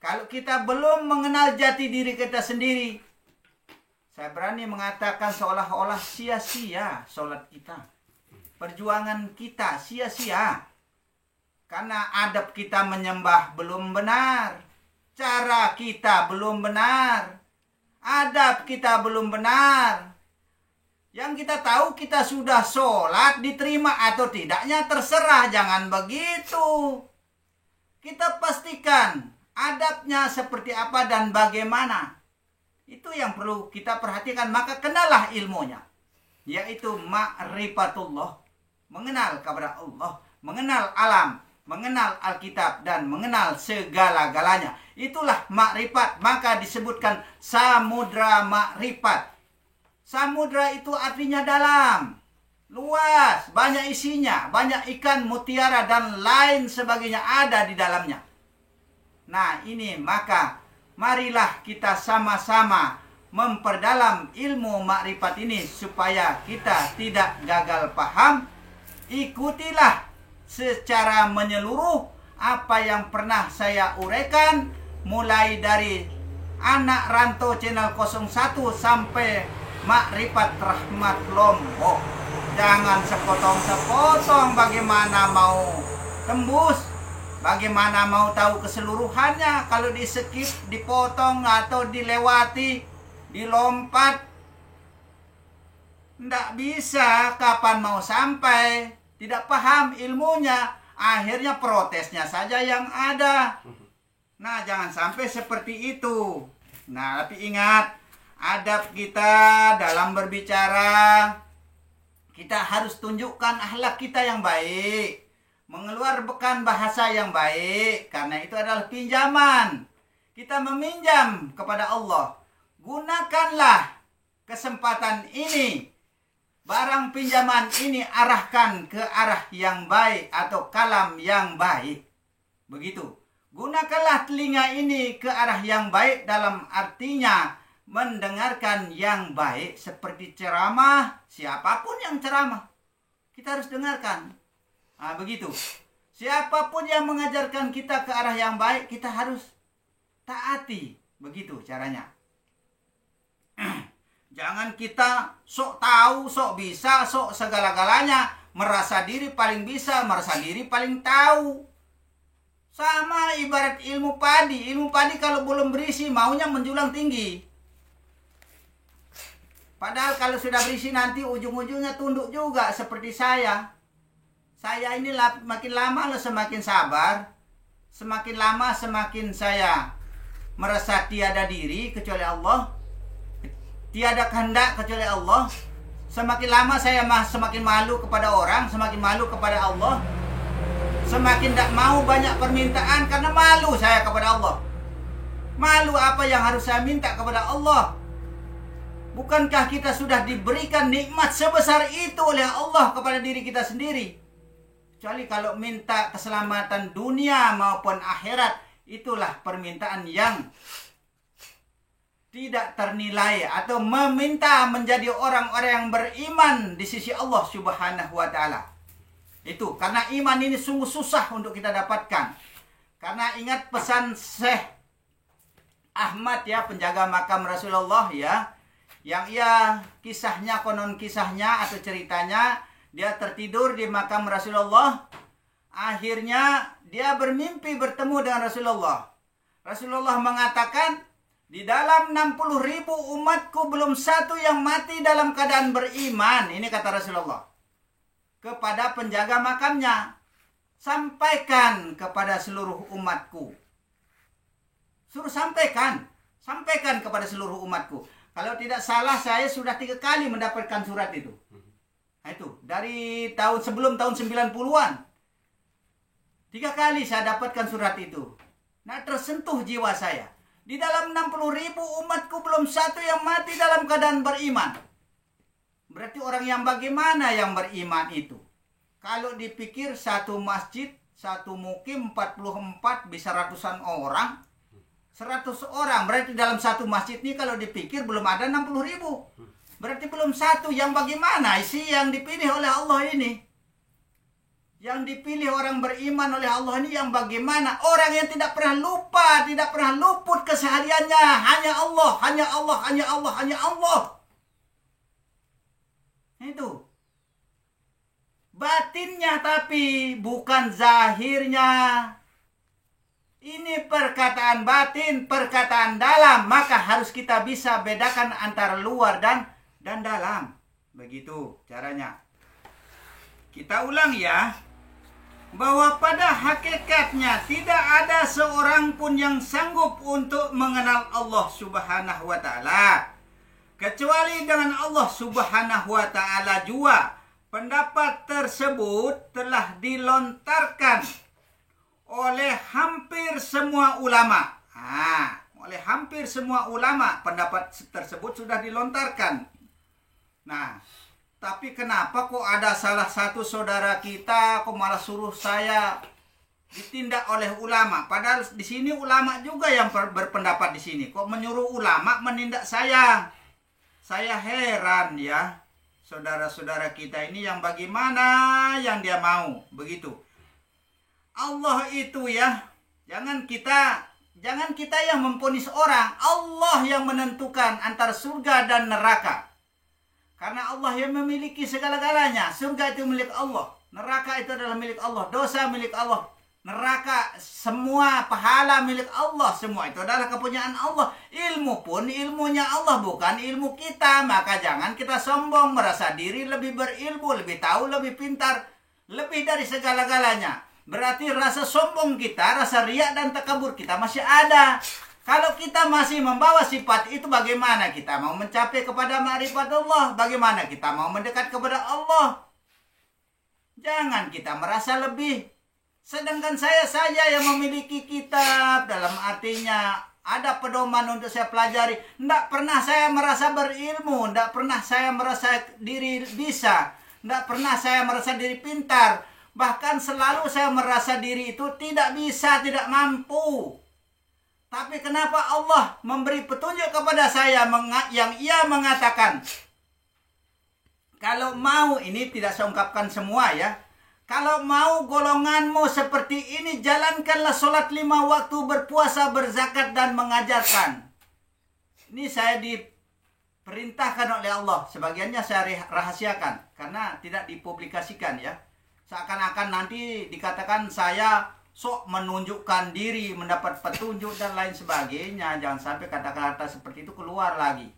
Kalau kita belum mengenal jati diri kita sendiri, saya berani mengatakan seolah-olah sia-sia sholat kita. Perjuangan kita sia-sia. Karena adab kita menyembah belum benar. Cara kita belum benar. Adab kita belum benar. Yang kita tahu kita sudah sholat, diterima atau tidaknya terserah. Jangan begitu. Kita pastikan adabnya seperti apa dan bagaimana. Itu yang perlu kita perhatikan. Maka kenalah ilmunya, yaitu ma'rifatullah, mengenal kepada Allah, mengenal alam, mengenal Alkitab, dan mengenal segala-galanya. Itulah makrifat. Maka disebutkan samudra makrifat. Samudra itu artinya dalam, luas, banyak isinya, banyak ikan, mutiara, dan lain sebagainya ada di dalamnya. Nah ini, maka marilah kita sama-sama memperdalam ilmu makrifat ini supaya kita tidak gagal paham. Ikutilah secara menyeluruh apa yang pernah saya uraikan, mulai dari Anak Rantau Channel 01 sampai Makrifat Rahmat Lombok. Jangan sepotong-sepotong. Bagaimana mau tembus? Bagaimana mau tahu keseluruhannya kalau di skip, dipotong atau dilewati, dilompat? Tidak bisa. Kapan mau sampai? Tidak paham ilmunya. Akhirnya protesnya saja yang ada. Nah, jangan sampai seperti itu. Nah, tapi ingat, adab kita dalam berbicara, kita harus tunjukkan akhlak kita yang baik, mengeluarkan bahasa yang baik, karena itu adalah pinjaman. Kita meminjam kepada Allah. Gunakanlah kesempatan ini. Barang pinjaman ini arahkan ke arah yang baik atau kalam yang baik. Begitu. Gunakanlah telinga ini ke arah yang baik, dalam artinya mendengarkan yang baik, seperti ceramah, siapapun yang ceramah, kita harus dengarkan. Nah, begitu. Siapapun yang mengajarkan kita ke arah yang baik, kita harus taati. Begitu caranya. Jangan kita sok tahu, sok bisa, sok segala-galanya, merasa diri paling bisa, merasa diri paling tahu. Sama ibarat ilmu padi. Ilmu padi kalau belum berisi, maunya menjulang tinggi. Padahal kalau sudah berisi nanti ujung-ujungnya tunduk juga seperti saya. Saya ini makin lama semakin sabar. Semakin lama semakin saya merasa tiada diri kecuali Allah. Tiada kehendak kecuali Allah. Semakin lama saya semakin malu kepada orang, semakin malu kepada Allah. Semakin tidak mau banyak permintaan karena malu saya kepada Allah. Malu apa yang harus saya minta kepada Allah? Bukankah kita sudah diberikan nikmat sebesar itu oleh Allah kepada diri kita sendiri? Kecuali kalau minta keselamatan dunia maupun akhirat, itulah permintaan yang tidak ternilai, atau meminta menjadi orang-orang yang beriman di sisi Allah Subhanahu wa Ta'ala. Itu karena iman ini sungguh susah untuk kita dapatkan. Karena ingat pesan Syekh Ahmad ya, penjaga makam Rasulullah ya, yang ia kisahnya, konon kisahnya atau ceritanya, dia tertidur di makam Rasulullah. Akhirnya dia bermimpi bertemu dengan Rasulullah. Rasulullah mengatakan, di dalam 60.000 umatku belum satu yang mati dalam keadaan beriman. Ini kata Rasulullah kepada penjaga makamnya. Sampaikan kepada seluruh umatku. Suruh sampaikan. Sampaikan kepada seluruh umatku. Kalau tidak salah saya sudah 3 kali mendapatkan surat itu. Nah, itu dari sebelum tahun 90-an. 3 kali saya dapatkan surat itu. Nah, tersentuh jiwa saya. Di dalam 60.000 umatku belum satu yang mati dalam keadaan beriman. Berarti orang yang bagaimana yang beriman itu? Kalau dipikir satu masjid, satu mukim 44 bisa ratusan orang. 100 orang. Berarti dalam satu masjid ini kalau dipikir belum ada 60.000. Berarti belum satu yang bagaimana isi yang dipilih oleh Allah ini. Yang dipilih orang beriman oleh Allah ini yang bagaimana? Orang yang tidak pernah lupa, tidak pernah luput kesehariannya. Hanya Allah, hanya Allah, hanya Allah, hanya Allah. Itu. Batinnya tapi bukan zahirnya. Ini perkataan batin, perkataan dalam. Maka harus kita bisa bedakan antara luar dan dalam. Begitu caranya. Kita ulang ya. Bahwa pada hakikatnya tidak ada seorang pun yang sanggup untuk mengenal Allah Subhanahu wa Ta'ala kecuali dengan Allah Subhanahu wa Ta'ala jua. Pendapat tersebut telah dilontarkan oleh hampir semua ulama. Oleh hampir semua ulama pendapat tersebut sudah dilontarkan. Nah, tapi kenapa kok ada salah satu saudara kita kok malah suruh saya ditindak oleh ulama? Padahal di sini ulama juga yang berpendapat di sini. Kok menyuruh ulama menindak saya? Saya heran ya. Saudara-saudara kita ini yang bagaimana yang dia mau. Begitu. Allah itu ya, jangan kita yang memvonis orang. Allah yang menentukan antara surga dan neraka. Karena Allah yang memiliki segala-galanya. Surga itu milik Allah. Neraka itu adalah milik Allah. Dosa milik Allah. Neraka, semua pahala milik Allah. Semua itu adalah kepunyaan Allah. Ilmu pun ilmunya Allah, bukan ilmu kita. Maka jangan kita sombong, merasa diri lebih berilmu, lebih tahu, lebih pintar, lebih dari segala-galanya. Berarti rasa sombong kita, rasa riak dan takabur kita masih ada. Kalau kita masih membawa sifat itu, bagaimana kita mau mencapai kepada ma'rifat Allah? Bagaimana kita mau mendekat kepada Allah? Jangan kita merasa lebih. Sedangkan saya yang memiliki kitab, dalam artinya ada pedoman untuk saya pelajari. Tidak pernah saya merasa berilmu, tidak pernah saya merasa diri bisa, tidak pernah saya merasa diri pintar. Bahkan selalu saya merasa diri itu tidak bisa, tidak mampu. Tapi kenapa Allah memberi petunjuk kepada saya yang ia mengatakan, kalau mau, ini tidak saya ungkapkan semua ya, kalau mau golonganmu seperti ini, jalankanlah sholat 5 waktu, berpuasa, berzakat, dan mengajarkan. Ini saya diperintahkan oleh Allah. Sebagiannya saya rahasiakan, karena tidak dipublikasikan ya. Seakan-akan nanti dikatakan saya sok menunjukkan diri, mendapat petunjuk dan lain sebagainya. Jangan sampai kata-kata seperti itu keluar lagi.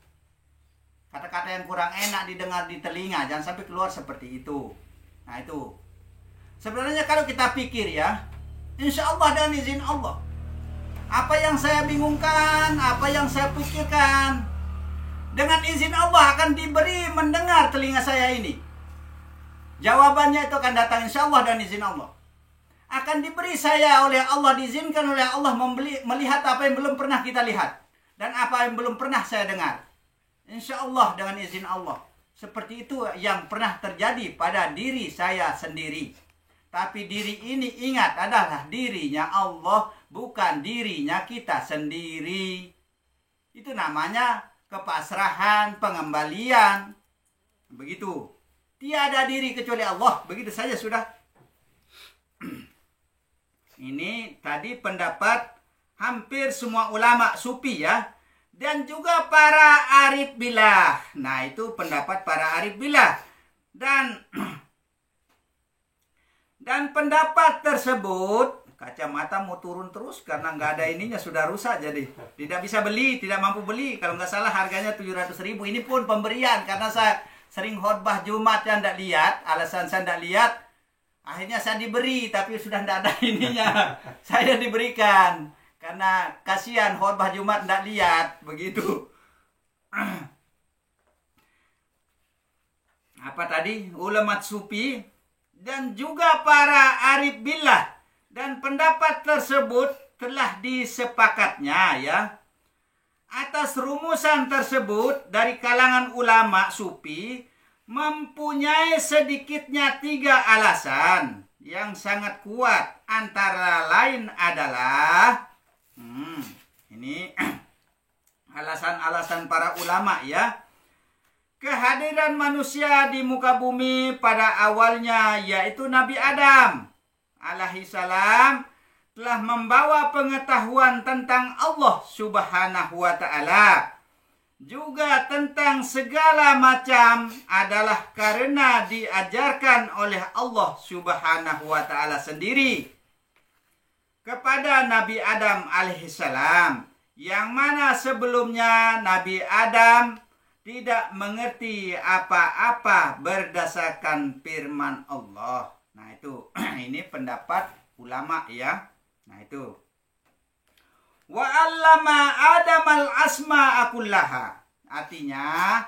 Kata-kata yang kurang enak didengar di telinga, jangan sampai keluar seperti itu. Nah itu. Sebenarnya kalau kita pikir ya, insya Allah dengan izin Allah. Apa yang saya bingungkan, apa yang saya pikirkan, dengan izin Allah akan diberi mendengar telinga saya ini. Jawabannya itu akan datang insya Allah dan izin Allah. Akan diberi saya oleh Allah, diizinkan oleh Allah melihat apa yang belum pernah kita lihat. Dan apa yang belum pernah saya dengar. Insya Allah dengan izin Allah. Seperti itu yang pernah terjadi pada diri saya sendiri. Tapi diri ini ingat adalah dirinya Allah, bukan dirinya kita sendiri. Itu namanya kepasrahan, pengembalian. Begitu. Tiada diri kecuali Allah. Begitu saja sudah. Ini tadi pendapat hampir semua ulama sufi ya. Dan juga para arif billah. Nah itu pendapat para arif billah. Dan pendapat tersebut, kacamata mau turun terus karena nggak ada ininya, sudah rusak jadi. Tidak bisa beli, tidak mampu beli. Kalau nggak salah harganya 700.000. Ini pun pemberian karena saya sering khotbah Jumat yang tidak lihat. Alasan saya tidak lihat. Akhirnya saya diberi, tapi sudah tidak ada ininya. Saya diberikan. Karena kasihan khotbah Jumat tidak lihat. Begitu. Apa tadi? Ulama sufi. Dan juga para arif billah. Dan pendapat tersebut telah disepakatnya ya. Atas rumusan tersebut dari kalangan ulama sufi mempunyai sedikitnya 3 alasan yang sangat kuat. Antara lain adalah ini alasan-alasan para ulama ya. kehadiran manusia di muka bumi pada awalnya yaitu Nabi Adam alaihissalam telah membawa pengetahuan tentang Allah Subhanahu wa Ta'ala, juga tentang segala macam adalah karena diajarkan oleh Allah Subhanahu wa Ta'ala sendiri kepada Nabi Adam alaihissalam, yang mana sebelumnya Nabi Adam tidak mengerti apa-apa berdasarkan firman Allah. Nah itu, ini pendapat ulama ya. Nah itu. Wa 'allama Adam al-asma'a kullaha. Artinya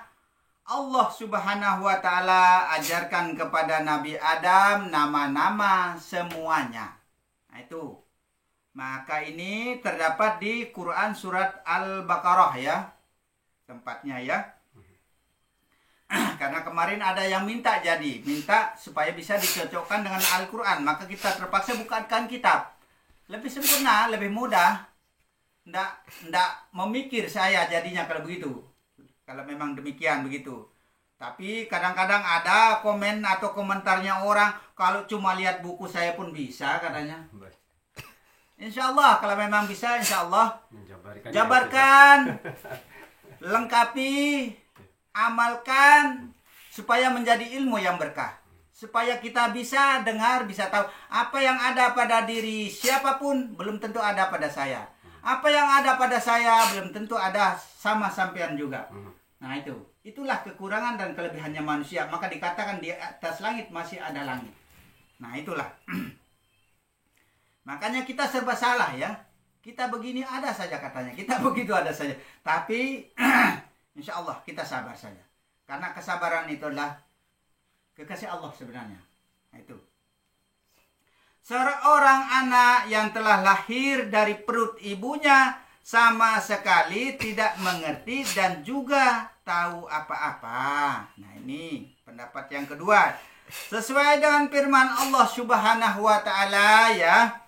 Allah Subhanahu wa Ta'ala ajarkan kepada Nabi Adam nama-nama semuanya. Nah itu. Maka ini terdapat di Quran surat Al-Baqarah ya. Tempatnya ya. Karena kemarin ada yang minta supaya bisa dicocokkan dengan Al-Quran. Maka kita terpaksa bukakan kitab. Lebih sempurna, lebih mudah. Nggak memikir saya jadinya kalau begitu. Kalau memang demikian begitu. Tapi kadang-kadang ada komen atau komentarnya orang, kalau cuma lihat buku saya pun bisa katanya. Insya Allah kalau memang bisa, insya Allah jabarkan, lengkapi, amalkan supaya menjadi ilmu yang berkah. Supaya kita bisa dengar, bisa tahu apa yang ada pada diri siapapun belum tentu ada pada saya. Apa yang ada pada saya belum tentu ada sama sampean juga. Nah itulah kekurangan dan kelebihannya manusia. Maka dikatakan di atas langit masih ada langit. Nah itulah. Makanya kita serba salah ya. Kita begini ada saja katanya. Kita begitu ada saja. Tapi insya Allah kita sabar saja. Karena kesabaran itu adalah kekasih Allah sebenarnya. Nah, itu. Seorang anak yang telah lahir dari perut ibunya sama sekali tidak mengerti dan juga tahu apa-apa. Nah ini pendapat yang kedua. Sesuai dengan firman Allah Subhanahu wa Ta'ala ya.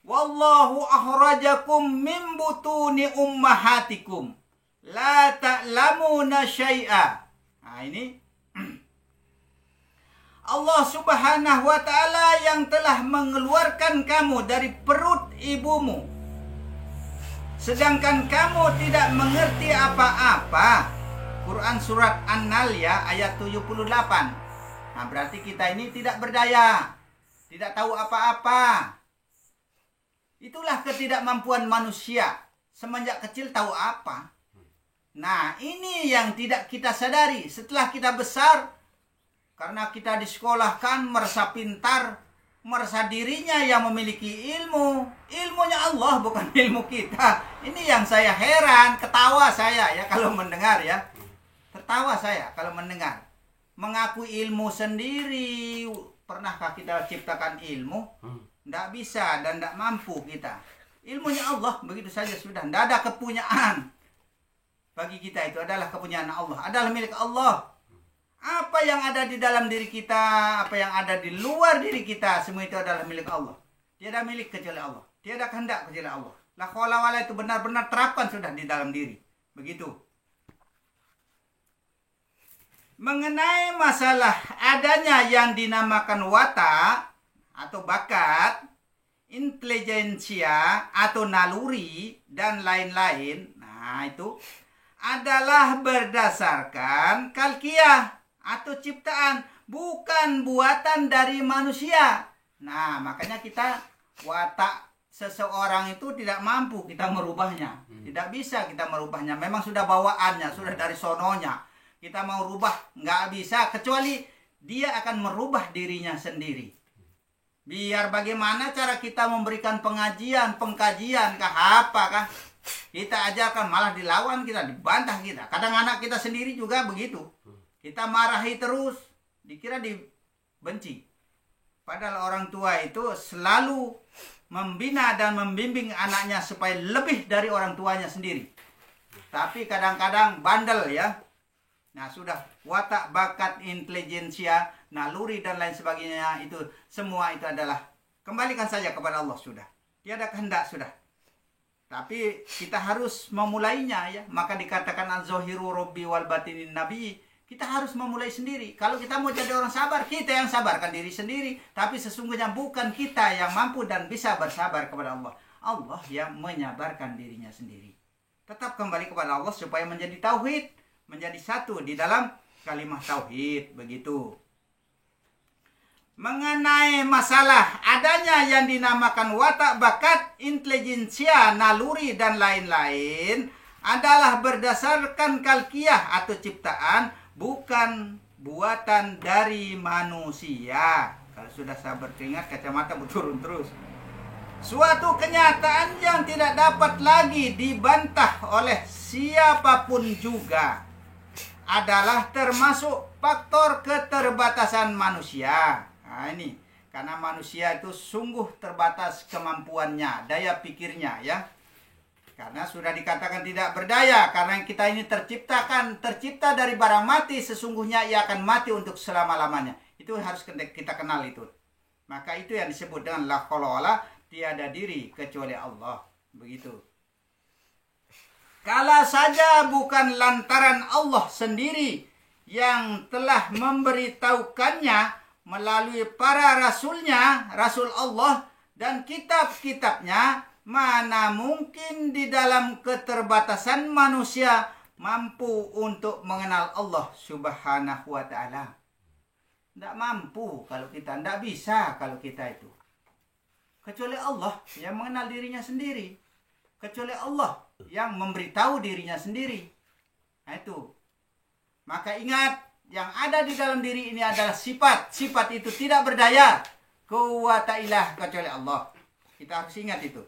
Wallahu akhrajakum min butuni ummahatikum la ta'lamuna syai'a. Nah ini Allah Subhanahu wa Ta'ala yang telah mengeluarkan kamu dari perut ibumu, sedangkan kamu tidak mengerti apa-apa. Quran surat An-Nahl ya ayat 78. Nah berarti kita ini tidak berdaya, tidak tahu apa-apa. Itulah ketidakmampuan manusia. Semenjak kecil tahu apa. Nah ini yang tidak kita sadari setelah kita besar. Karena kita disekolahkan merasa pintar, merasa dirinya yang memiliki ilmu. Ilmunya Allah bukan ilmu kita. Ini yang saya heran, ketawa saya ya kalau mendengar ya. Tertawa saya kalau mendengar. Mengaku ilmu sendiri. Pernahkah kita ciptakan ilmu? Tidak bisa dan tidak mampu kita. Ilmunya Allah begitu saja sudah. Tidak ada kepunyaan. Bagi kita itu adalah kepunyaan Allah. Adalah milik Allah. Apa yang ada di dalam diri kita, apa yang ada di luar diri kita, semua itu adalah milik Allah. Tiada milik kecuali Allah. Tiada kehendak kecuali Allah. La khawla wala itu benar-benar terapkan sudah di dalam diri. Begitu. Mengenai masalah adanya yang dinamakan watak atau bakat, intelijensia atau naluri dan lain-lain, nah itu adalah berdasarkan kalkiah atau ciptaan, bukan buatan dari manusia. Nah, makanya kita watak seseorang itu tidak mampu kita merubahnya. Tidak bisa kita merubahnya. Memang sudah bawaannya, sudah dari sononya. Kita mau rubah, nggak bisa. Kecuali dia akan merubah dirinya sendiri. Biar bagaimana cara kita memberikan pengajian, pengkajian, apakah kita ajarkan malah dilawan kita, dibantah kita. Kadang anak kita sendiri juga begitu. Kita marahi terus, dikira dibenci. Padahal orang tua itu selalu membina dan membimbing anaknya supaya lebih dari orang tuanya sendiri. Tapi kadang-kadang bandel ya. Nah sudah watak, bakat, intelijensia, naluri dan lain sebagainya itu semua itu adalah kembalikan saja kepada Allah sudah. Tiada kehendak sudah. Tapi kita harus memulainya ya. Maka dikatakan al-zahiru rabbi wal batinin nabi. Kita harus memulai sendiri. Kalau kita mau jadi orang sabar, kita yang sabarkan diri sendiri. Tapi sesungguhnya bukan kita yang mampu dan bisa bersabar kepada Allah. Allah yang menyabarkan dirinya sendiri. Tetap kembali kepada Allah supaya menjadi tauhid, menjadi satu di dalam kalimat tauhid. Begitu. Mengenai masalah adanya yang dinamakan watak bakat, intelijensia, naluri, dan lain-lain adalah berdasarkan kalkiah atau ciptaan, bukan buatan dari manusia. Kalau sudah saya berkeringat, kacamata berturun terus. Suatu kenyataan yang tidak dapat lagi dibantah oleh siapapun juga adalah termasuk faktor keterbatasan manusia. Nah ini, karena manusia itu sungguh terbatas kemampuannya, daya pikirnya ya. Karena sudah dikatakan tidak berdaya, karena kita ini tercipta dari barang mati, sesungguhnya ia akan mati untuk selama-lamanya. Itu harus kita kenal itu. Maka itu yang disebut dengan la khawla, tiada diri kecuali Allah. Begitu. Kalau saja bukan lantaran Allah sendiri yang telah memberitahukannya melalui para rasulnya, Rasul Allah dan kitab-kitabnya, mana mungkin di dalam keterbatasan manusia mampu untuk mengenal Allah Subhanahu wa ta'ala. Tidak mampu kalau kita, tidak bisa kalau kita itu. Kecuali Allah yang mengenal dirinya sendiri. Kecuali Allah yang memberitahu dirinya sendiri. Nah itu. Maka ingat, yang ada di dalam diri ini adalah sifat. Sifat itu tidak berdaya. Quwwata ilah kecuali Allah. Kita harus ingat itu.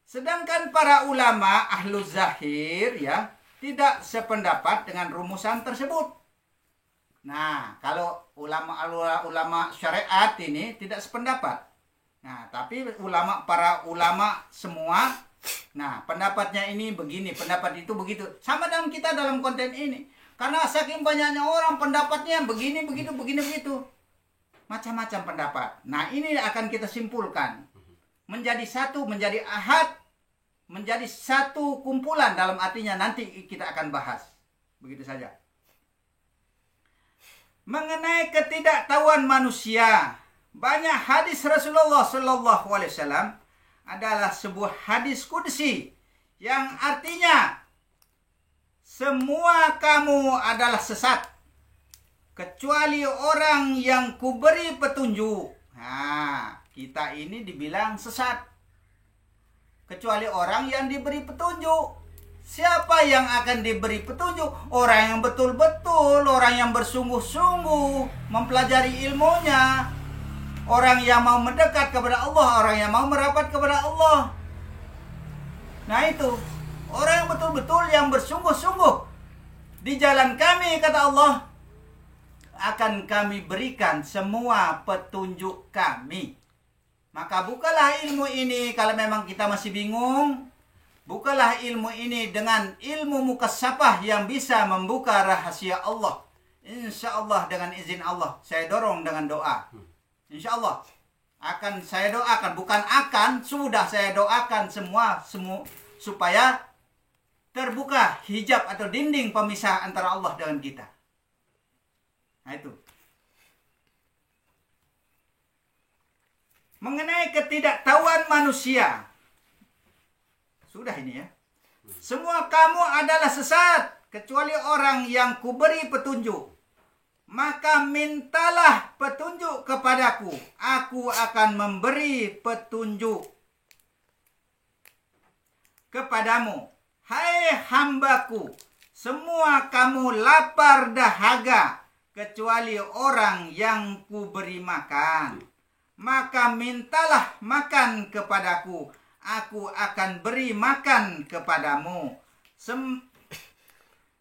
Sedangkan para ulama ahlu zahir ya tidak sependapat dengan rumusan tersebut. Nah, kalau ulama syariat ini tidak sependapat. Nah, tapi para ulama semua, nah pendapatnya ini begini, pendapat itu begitu. Sama dengan kita dalam konten ini. Karena saking banyaknya orang pendapatnya begini, begitu, begini, begitu. Macam-macam pendapat. Nah, ini akan kita simpulkan. Menjadi satu, menjadi ahad, menjadi satu kumpulan, dalam artinya nanti kita akan bahas. Begitu saja. Mengenai ketidaktahuan manusia, banyak hadis Rasulullah SAW adalah sebuah hadis qudsi yang artinya semua kamu adalah sesat kecuali orang yang kuberi petunjuk. Nah, kita ini dibilang sesat kecuali orang yang diberi petunjuk. Siapa yang akan diberi petunjuk? Orang yang betul-betul, orang yang bersungguh-sungguh mempelajari ilmunya, orang yang mau mendekat kepada Allah, orang yang mau merapat kepada Allah. Nah itu, orang yang betul-betul yang bersungguh-sungguh di jalan kami, kata Allah, akan kami berikan semua petunjuk kami. Maka bukalah ilmu ini kalau memang kita masih bingung. Bukalah ilmu ini dengan ilmu mukasyafah yang bisa membuka rahasia Allah. Insya Allah dengan izin Allah. Saya dorong dengan doa. Insya Allah akan saya doakan. Bukan akan, sudah saya doakan semua supaya terbuka hijab atau dinding pemisah antara Allah dengan kita. Nah itu. Mengenai ketidaktahuan manusia. Sudah ini ya. Semua kamu adalah sesat kecuali orang yang kuberi petunjuk. Maka mintalah petunjuk kepadaku. Aku akan memberi petunjuk kepadamu. Hai hambaku, semua kamu lapar dahaga kecuali orang yang kuberi makan. Maka mintalah makan kepadaku. Aku akan beri makan kepadamu.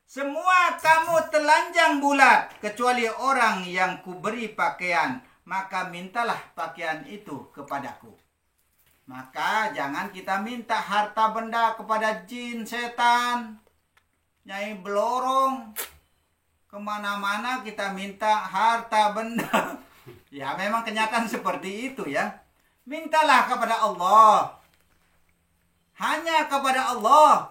Semua kamu telanjang bulat kecuali orang yang kuberi pakaian. Maka mintalah pakaian itu kepadaku. Maka jangan kita minta harta benda kepada jin, setan, nyai belorong. Kemana-mana kita minta harta benda. Ya memang kenyataan seperti itu ya. Mintalah kepada Allah. Hanya kepada Allah,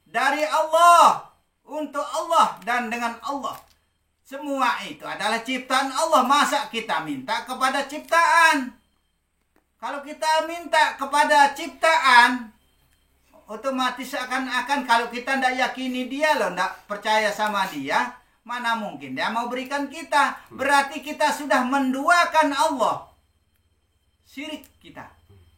dari Allah, untuk Allah, dan dengan Allah. Semua itu adalah ciptaan Allah. Masa kita minta kepada ciptaan? Kalau kita minta kepada ciptaan, otomatis akan kalau kita tidak yakini dia loh, tidak percaya sama dia, mana mungkin dia mau berikan kita. Berarti kita sudah menduakan Allah. Syirik kita.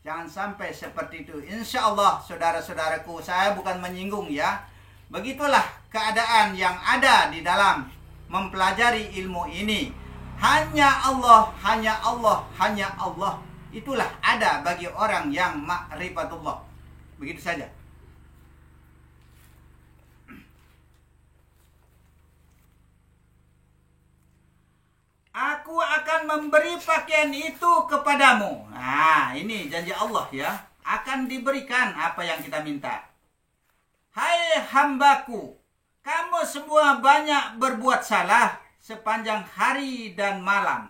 Jangan sampai seperti itu. Insya Allah, saudara-saudaraku, saya bukan menyinggung ya. Begitulah keadaan yang ada di dalam mempelajari ilmu ini. Hanya Allah, hanya Allah, hanya Allah. Itulah ada bagi orang yang ma'rifatullah. Begitu saja. Aku akan memberi pakaian itu kepadamu. Nah, ini janji Allah ya. Akan diberikan apa yang kita minta. Hai hambaku, kamu semua banyak berbuat salah sepanjang hari dan malam.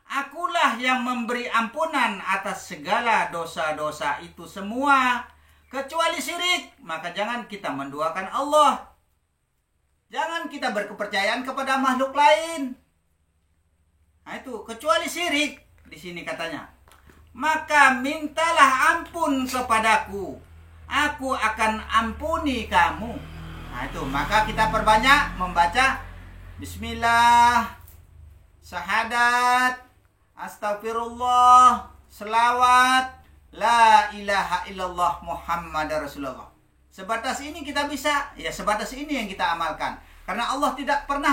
Akulah yang memberi ampunan atas segala dosa-dosa itu semua, kecuali syirik. Maka jangan kita menduakan Allah. Jangan kita berkepercayaan kepada makhluk lain. Nah itu, kecuali syirik. Di sini katanya. Maka mintalah ampun kepadaku. Aku akan ampuni kamu. Nah itu, maka kita perbanyak membaca Bismillah, syahadat, astagfirullah, selawat, la ilaha illallah Muhammad Rasulullah. Sebatas ini kita bisa, ya sebatas ini yang kita amalkan. Karena Allah tidak pernah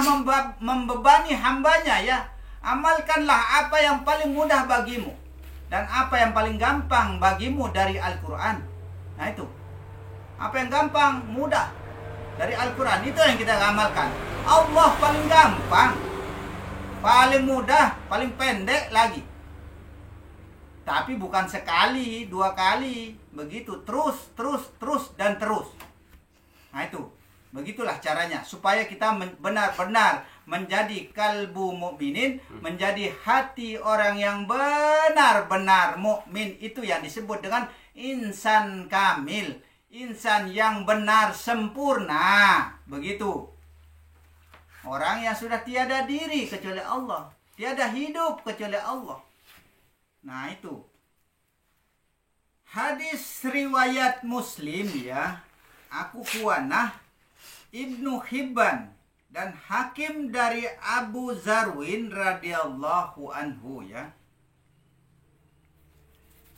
membebani hambanya ya. Amalkanlah apa yang paling mudah bagimu. Dan apa yang paling gampang bagimu dari Al-Quran. Nah itu, apa yang gampang, mudah dari Al-Quran, itu yang kita amalkan. Allah paling gampang, paling mudah, paling pendek lagi. Tapi bukan sekali, 2 kali, begitu terus dan terus. Nah itu, begitulah caranya supaya kita benar-benar menjadi kalbu mukminin, menjadi hati orang yang benar-benar mukmin. Itu yang disebut dengan insan kamil, insan yang benar sempurna. Begitu. Orang yang sudah tiada diri kecuali Allah, tiada hidup kecuali Allah. Nah itu. Hadis riwayat Muslim ya. Aku kuanah, Ibnu Hibban dan Hakim dari Abu Zarwin radhiyallahu anhu ya.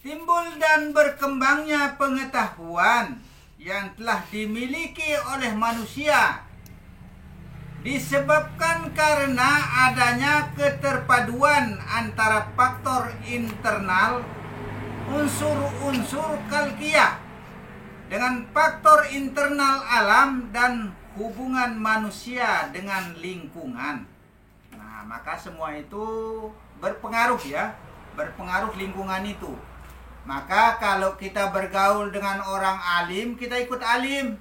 Timbul dan berkembangnya pengetahuan yang telah dimiliki oleh manusia disebabkan karena adanya keterpaduan antara faktor internal unsur-unsur khalqiyah dengan faktor internal alam dan hubungan manusia dengan lingkungan. Nah, maka semua itu berpengaruh ya, berpengaruh lingkungan itu. Maka kalau kita bergaul dengan orang alim, kita ikut alim.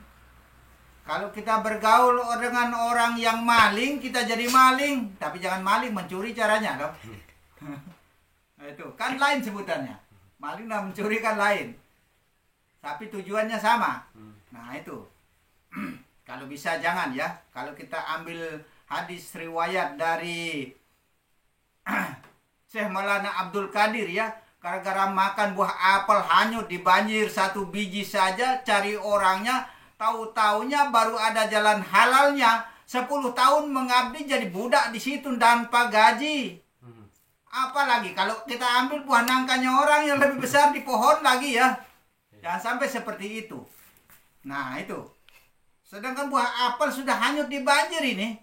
Kalau kita bergaul dengan orang yang maling, kita jadi maling. Tapi jangan maling mencuri caranya loh. Itu kan lain sebutannya. Maling dan mencuri kan lain. Tapi tujuannya sama. Nah itu. Kalau bisa jangan ya. Kalau kita ambil hadis riwayat dari Syekh Maulana Abdul Qadir ya. Gara-gara makan buah apel hanyut di banjir 1 biji saja, cari orangnya, tahu-taunya baru ada jalan halalnya. 10 tahun mengabdi jadi budak di situ tanpa gaji. Apalagi kalau kita ambil buah nangkanya orang yang lebih besar di pohon lagi ya. Jangan sampai seperti itu. Nah itu. Sedangkan buah apel sudah hanyut di banjir ini.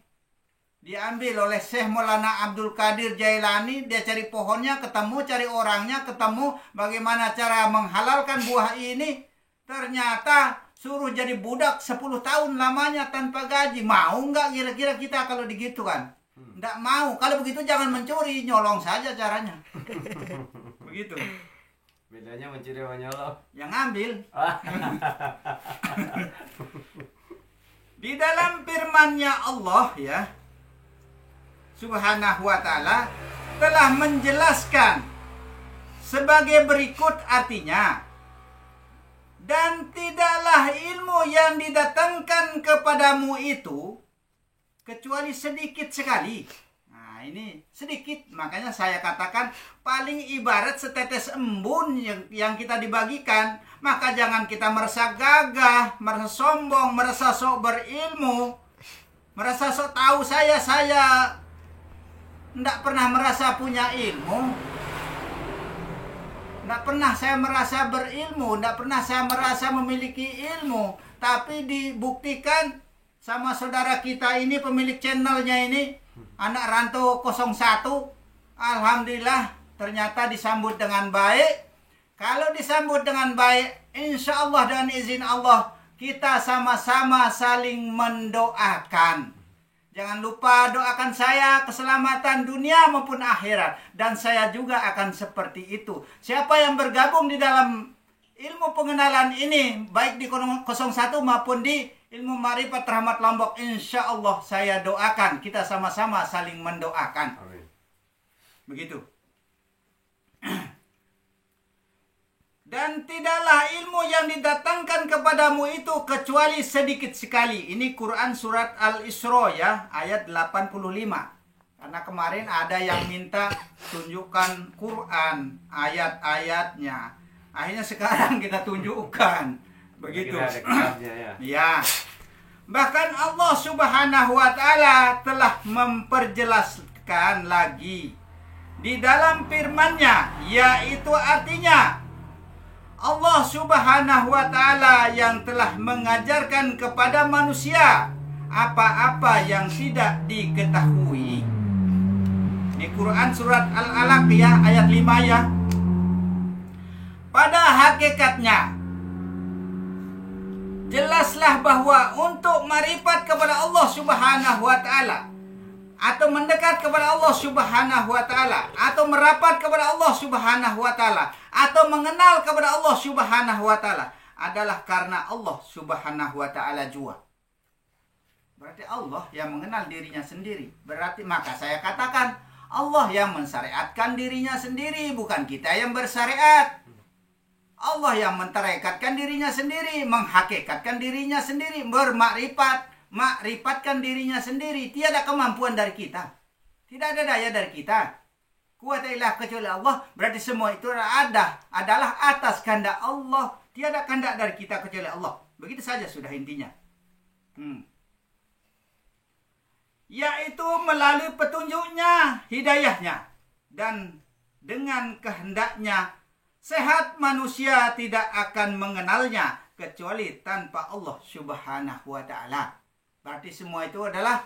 Diambil oleh Syekh Maulana Abdul Qadir Jailani. Dia cari pohonnya ketemu, cari orangnya ketemu. Bagaimana cara menghalalkan buah ini. Ternyata suruh jadi budak 10 tahun lamanya tanpa gaji. Mau nggak kira-kira kita kalau digitu kan? Nggak mau. Kalau begitu jangan mencuri, nyolong saja caranya. Begitu. Bedanya mencuri sama nyolong? Yang ngambil. Di dalam firman-Nya Allah ya, Subhanahu wa ta'ala telah menjelaskan sebagai berikut artinya. Dan tidaklah ilmu yang didatangkan kepadamu itu kecuali sedikit sekali. Nah, ini sedikit, makanya saya katakan paling ibarat setetes embun yang kita dibagikan. Maka jangan kita merasa gagah, merasa sombong, merasa sok berilmu, merasa sok tahu saya tidak pernah merasa punya ilmu. Tidak pernah saya merasa berilmu, tidak pernah saya merasa memiliki ilmu. Tapi dibuktikan sama saudara kita ini, pemilik channelnya ini, anak rantau 01. Alhamdulillah ternyata disambut dengan baik. Kalau disambut dengan baik, insya Allah dan izin Allah, kita sama-sama saling mendoakan. Jangan lupa doakan saya keselamatan dunia maupun akhirat. Dan saya juga akan seperti itu. Siapa yang bergabung di dalam ilmu pengenalan ini, baik di 01 maupun di ilmu Ma'rifat Rahmat Lombok, insya Allah saya doakan. Kita sama-sama saling mendoakan. Amin. Begitu. Dan tidaklah ilmu yang didatangkan kepadamu itu kecuali sedikit sekali. Ini Quran surat Al-Isra ya, ayat 85. Karena kemarin ada yang minta tunjukkan Quran, ayat-ayatnya. Akhirnya sekarang kita tunjukkan. Begitu. Ya. Bahkan Allah Subhanahu wa taala telah memperjelaskan lagi di dalam firman-Nya, yaitu artinya Allah Subhanahu wa taala yang telah mengajarkan kepada manusia apa-apa yang tidak diketahui. Di Quran surat Al-Alaq ya, ayat 5 ya. Pada hakikatnya jelaslah bahwa untuk marifat kepada Allah Subhanahu wa taala, atau mendekat kepada Allah Subhanahu wa taala, atau merapat kepada Allah Subhanahu wa taala, atau mengenal kepada Allah Subhanahu wa taala adalah karena Allah Subhanahu wa taala jua. Berarti Allah yang mengenal dirinya sendiri. Berarti maka saya katakan Allah yang mensyariatkan dirinya sendiri, bukan kita yang bersyariat. Allah yang menterekatkan dirinya sendiri, menghakikatkan dirinya sendiri, makrifatkan dirinya sendiri. Tiada kemampuan dari kita, tidak ada daya dari kita. Kuwata ilah kecuali Allah. Berarti semua itu adalah atas kehendak Allah. Tiada kehendak dari kita kecuali Allah. Begitu saja sudah intinya. Yaitu melalui petunjuknya, hidayahnya, dan dengan kehendaknya sehat manusia tidak akan mengenalnya kecuali tanpa Allah Subhanahu wa taala. Berarti semua itu adalah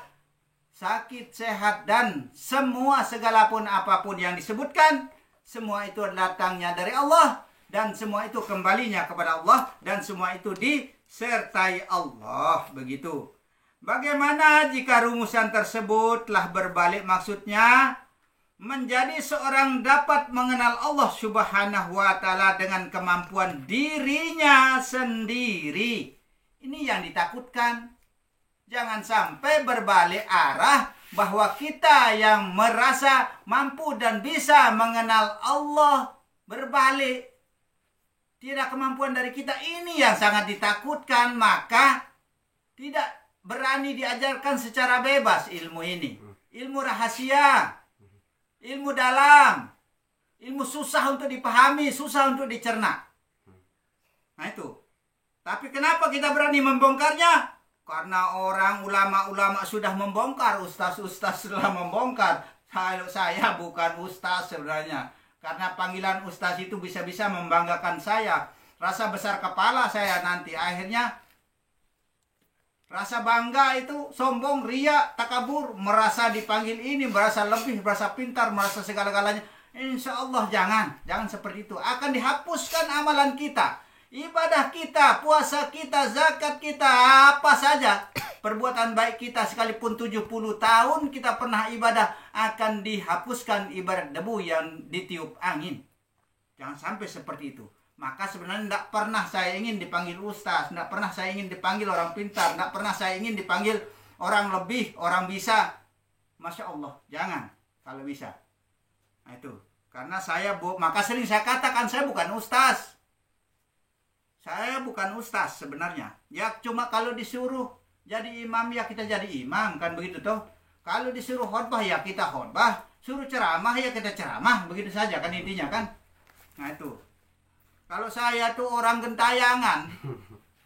sakit, sehat, dan semua segala pun apapun yang disebutkan, semua itu datangnya dari Allah, dan semua itu kembalinya kepada Allah, dan semua itu disertai Allah. Begitu. Bagaimana jika rumusan tersebut telah berbalik, maksudnya menjadi seorang dapat mengenal Allah Subhanahu wa taala dengan kemampuan dirinya sendiri. Ini yang ditakutkan. Jangan sampai berbalik arah bahwa kita yang merasa mampu dan bisa mengenal Allah, berbalik. Tidak kemampuan dari kita, ini yang sangat ditakutkan. Maka tidak berani diajarkan secara bebas ilmu ini. Ilmu rahasia, ilmu dalam, ilmu susah untuk dipahami, susah untuk dicerna. Nah itu. Tapi kenapa kita berani membongkarnya? Karena orang ulama-ulama sudah membongkar, ustaz-ustaz sudah membongkar. Saya bukan ustaz sebenarnya. Karena panggilan ustaz itu bisa-bisa membanggakan saya. Rasa besar kepala saya nanti. Akhirnya rasa bangga itu sombong, ria, takabur, merasa dipanggil ini, merasa lebih, merasa pintar, merasa segala-galanya. Insya Allah jangan seperti itu. Akan dihapuskan amalan kita, ibadah kita, puasa kita, zakat kita, apa saja perbuatan baik kita, sekalipun 70 tahun kita pernah ibadah, akan dihapuskan ibarat debu yang ditiup angin. Jangan sampai seperti itu. Maka sebenarnya tidak pernah saya ingin dipanggil ustaz, tidak pernah saya ingin dipanggil orang pintar, tidak pernah saya ingin dipanggil orang lebih, orang bisa. Masya Allah, jangan kalau bisa. Nah itu, karena maka sering saya katakan saya bukan ustaz. Saya bukan ustaz sebenarnya. Ya cuma kalau disuruh, Jadi imam ya kita jadi imam, kan begitu toh. Kalau disuruh khotbah ya kita khotbah, suruh ceramah ya kita ceramah, begitu saja kan intinya kan. Nah itu. Kalau saya tuh orang gentayangan,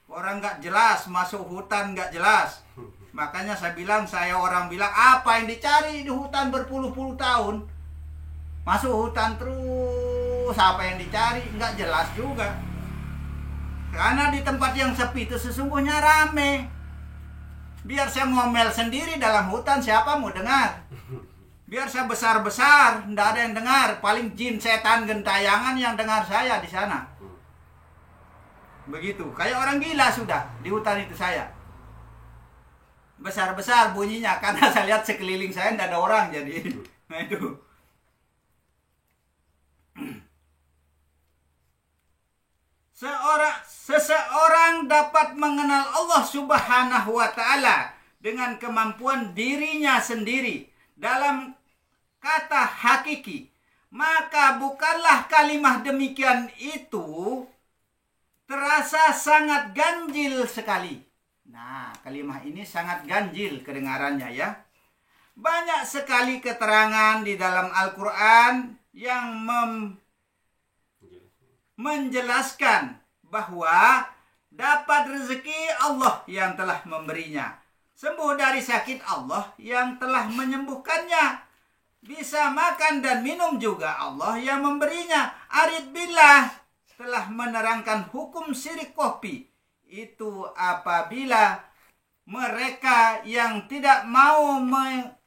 orang nggak jelas, masuk hutan nggak jelas. Makanya saya bilang, orang bilang apa yang dicari di hutan berpuluh-puluh tahun, masuk hutan terus, apa yang dicari nggak jelas juga. Karena di tempat yang sepi itu sesungguhnya rame. Biar saya ngomel sendiri dalam hutan, siapa mau dengar? Biar saya besar-besar, tidak ada yang dengar. Paling jin, setan, gentayangan yang dengar saya di sana. Begitu, kayak orang gila sudah di hutan itu saya. Besar-besar bunyinya, karena saya lihat sekeliling saya tidak ada orang jadi. Nah itu. Seseorang dapat mengenal Allah Subhanahu wa Ta'ala dengan kemampuan dirinya sendiri dalam kata hakiki, maka bukanlah kalimat demikian itu terasa sangat ganjil sekali. Nah, kalimat ini sangat ganjil kedengarannya ya. Banyak sekali keterangan di dalam Al-Quran yang menjelaskan bahwa dapat rezeki Allah yang telah memberinya, sembuh dari sakit Allah yang telah menyembuhkannya, bisa makan dan minum juga Allah yang memberinya. Arif billah telah menerangkan hukum syirik kopi itu apabila mereka yang tidak mau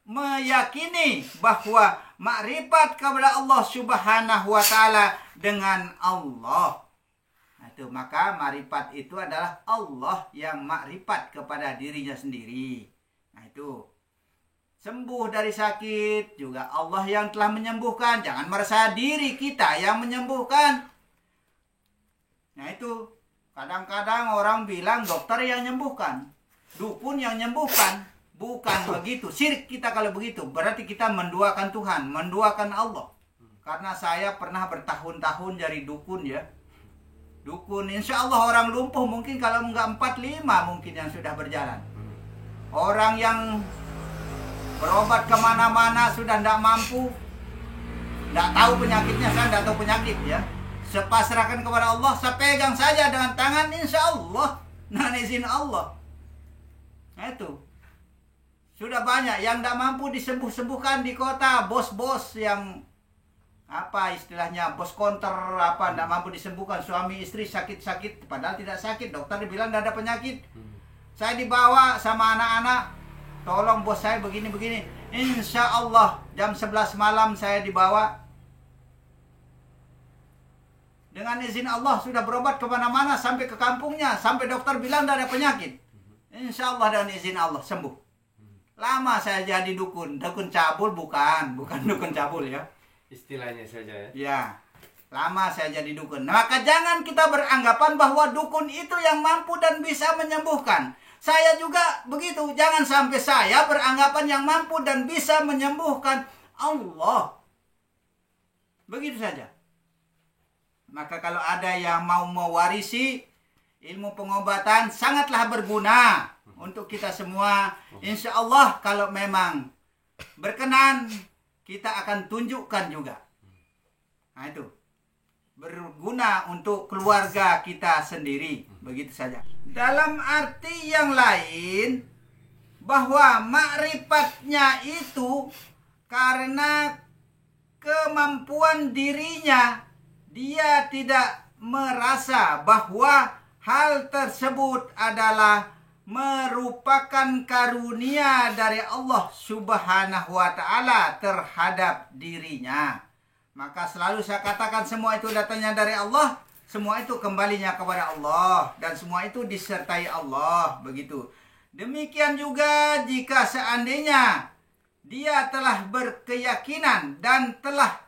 meyakini bahwa makrifat kepada Allah Subhanahu wa Ta'ala dengan Allah. Nah, itu maka makrifat itu adalah Allah yang makrifat kepada dirinya sendiri. Nah, itu sembuh dari sakit juga Allah yang telah menyembuhkan. Jangan merasa diri kita yang menyembuhkan. Nah, itu kadang-kadang orang bilang dokter yang menyembuhkan, dukun yang menyembuhkan. Bukan begitu. Syirik kita kalau begitu. Berarti kita menduakan Tuhan, menduakan Allah. Karena saya pernah bertahun-tahun jadi dukun ya. Dukun, insya Allah orang lumpuh mungkin kalau enggak 4-5 mungkin yang sudah berjalan. Orang yang berobat kemana-mana sudah tidak mampu, tidak tahu penyakitnya, saya tidak tahu penyakit ya. Saya pasrahkan kepada Allah, saya pegang saja dengan tangan, insya Allah. Nah, izin Allah. Nah itu. Sudah banyak yang tidak mampu disembuh-sembuhkan di kota, bos-bos yang apa istilahnya, bos konter apa tidak mampu disembuhkan, suami istri sakit-sakit padahal tidak sakit, dokter dibilang tidak ada penyakit. Saya dibawa sama anak-anak, tolong bos saya begini-begini. Insya Allah jam 11 malam saya dibawa. Dengan izin Allah sudah berobat kemana-mana sampai ke kampungnya, sampai dokter bilang tidak ada penyakit. Insya Allah dengan izin Allah sembuh. Lama saya jadi dukun cabul bukan dukun cabul ya. Istilahnya saja ya. Ya, lama saya jadi dukun. Maka jangan kita beranggapan bahwa dukun itu yang mampu dan bisa menyembuhkan. Saya juga begitu. Jangan sampai saya beranggapan yang mampu dan bisa menyembuhkan Allah. Begitu saja. Maka kalau ada yang mau mewarisi ilmu pengobatan sangatlah berguna untuk kita semua. Insya Allah kalau memang berkenan kita akan tunjukkan juga. Nah itu berguna untuk keluarga kita sendiri. Begitu saja. Dalam arti yang lain bahwa makrifatnya itu karena kemampuan dirinya, dia tidak merasa bahwa hal tersebut adalah merupakan karunia dari Allah Subhanahu wa Ta'ala terhadap dirinya. Maka selalu saya katakan semua itu datangnya dari Allah, semua itu kembalinya kepada Allah, dan semua itu disertai Allah. Begitu. Demikian juga jika seandainya dia telah berkeyakinan dan telah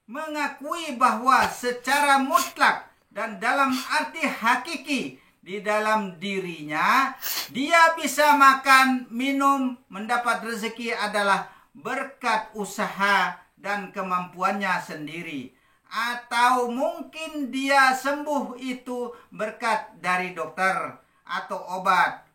mengakui bahwa secara mutlak dan dalam arti hakiki di dalam dirinya dia bisa makan, minum, mendapat rezeki adalah berkat usaha dan kemampuannya sendiri, atau mungkin dia sembuh itu berkat dari dokter atau obat,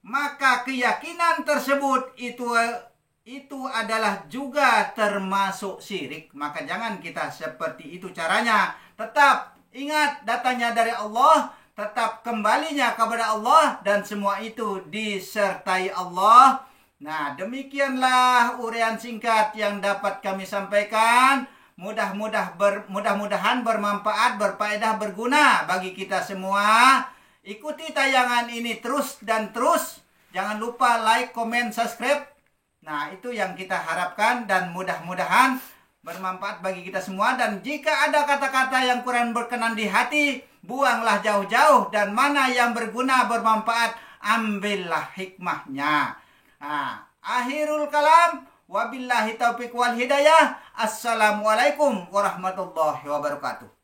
maka keyakinan tersebut itu adalah juga termasuk syirik. Maka jangan kita seperti itu caranya. Tetap ingat datanya dari Allah, tetap kembalinya kepada Allah, dan semua itu disertai Allah. Nah, demikianlah uraian singkat yang dapat kami sampaikan. Mudah-mudahan bermanfaat, berfaedah, berguna bagi kita semua. Ikuti tayangan ini terus dan terus. Jangan lupa like, comment, subscribe. Nah, itu yang kita harapkan dan mudah-mudahan bermanfaat bagi kita semua. Dan jika ada kata-kata yang kurang berkenan di hati, buanglah jauh-jauh. Dan mana yang berguna, bermanfaat, ambillah hikmahnya. Nah, akhirul kalam, wabillahi taufiq wal hidayah. Assalamualaikum warahmatullahi wabarakatuh.